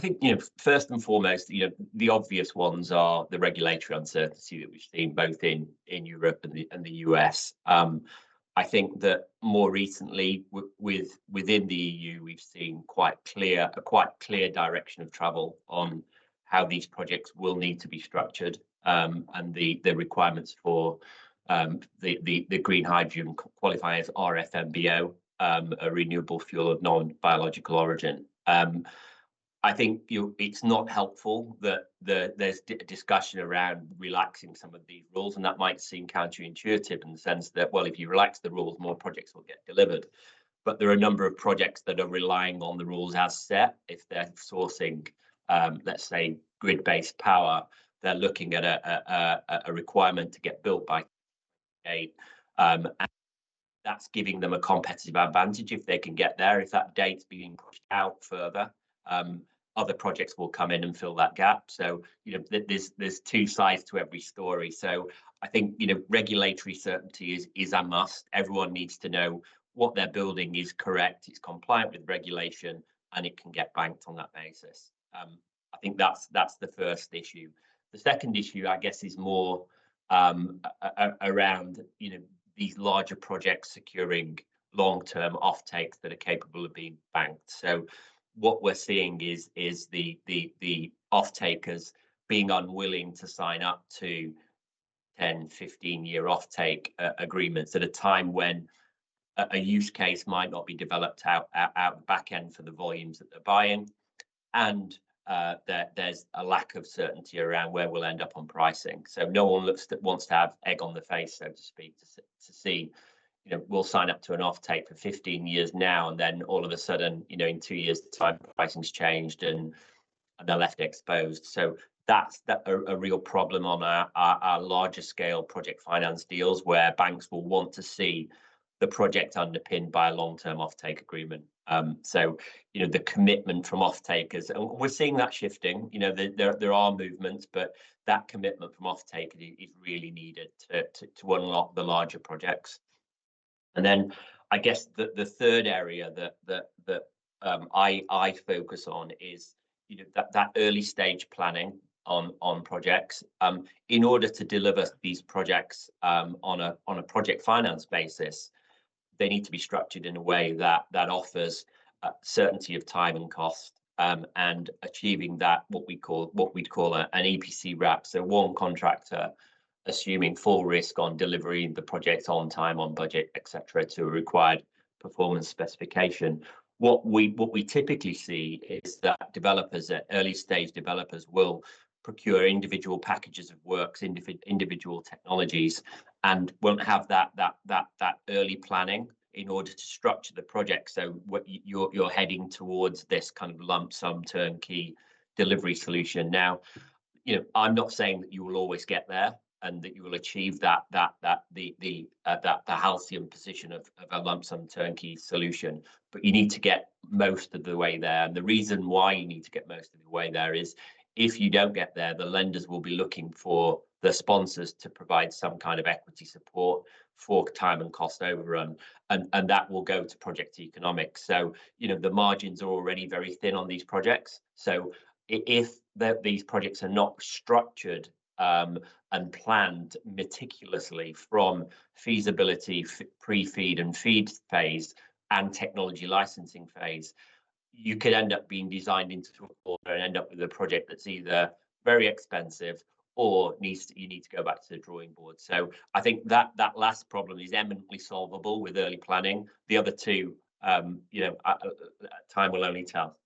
think, first and foremost, the obvious ones are the regulatory uncertainty that we've seen both in Europe and the US. I think that more recently, within the EU, we've seen a quite clear direction of travel on how these projects will need to be structured, and the requirements for the green hydrogen qualifying as RFNBO, a renewable fuel of non-biological origin. I think it's not helpful that there's discussion around relaxing some of these rules, and that might seem counterintuitive in the sense that, well, if you relax the rules, more projects will get delivered. But there are a number of projects that are relying on the rules as set. If they're sourcing, let's say, grid-based power, they're looking at a requirement to get built by 8, and that's giving them a competitive advantage if they can get there. If that date's being pushed out further, other projects will come in and fill that gap. So, there's two sides to every story. So I think, regulatory certainty is a must. Everyone needs to know what they're building is correct, it's compliant with regulation, and it can get banked on that basis. I think that's the first issue. The second issue, I guess, is more around, these larger projects securing long-term offtakes that are capable of being banked. So what we're seeing is the off-takers being unwilling to sign up to 10, 15-year offtake agreements at a time when a use case might not be developed out the back end for the volumes that they're buying, and there's a lack of certainty around where we'll end up on pricing. So no one wants to have egg on the face, so to speak, to see, we'll sign up to an offtake for 15 years now, and then all of a sudden, in 2 years' time, pricing's changed and they're left exposed. So that's a real problem on our larger scale project finance deals, where banks will want to see the project underpinned by a long-term offtake agreement. So, the commitment from off-takers, and we're seeing that shifting. There are movements, but that commitment from off-takers is really needed to unlock the larger projects. And then, I guess the third area that I focus on is, that early stage planning on projects. In order to deliver these projects on a project finance basis, they need to be structured in a way that offers certainty of time and cost, and achieving that what we'd call an EPC wrap. So one contractor assuming full risk on delivering the project on time, on budget, etc., to a required performance specification. What we typically see is that developers, early stage developers, will procure individual packages of works, individual technologies, and won't have that early planning in order to structure the project. So what you're heading towards this kind of lump sum turnkey delivery solution. Now, I'm not saying that you will always get there and that you will achieve the halcyon position of a lump sum turnkey solution, but you need to get most of the way there. And the reason why you need to get most of the way there is, if you don't get there, the lenders will be looking for the sponsors to provide some kind of equity support for time and cost overrun, and that will go to project economics. So, the margins are already very thin on these projects. So if these projects are not structured and planned meticulously from feasibility, pre-feed and feed phase, and technology licensing phase, you could end up being designed into a corner and end up with a project that's either very expensive or you need to go back to the drawing board. So I think that last problem is eminently solvable with early planning. The other two, time will only tell.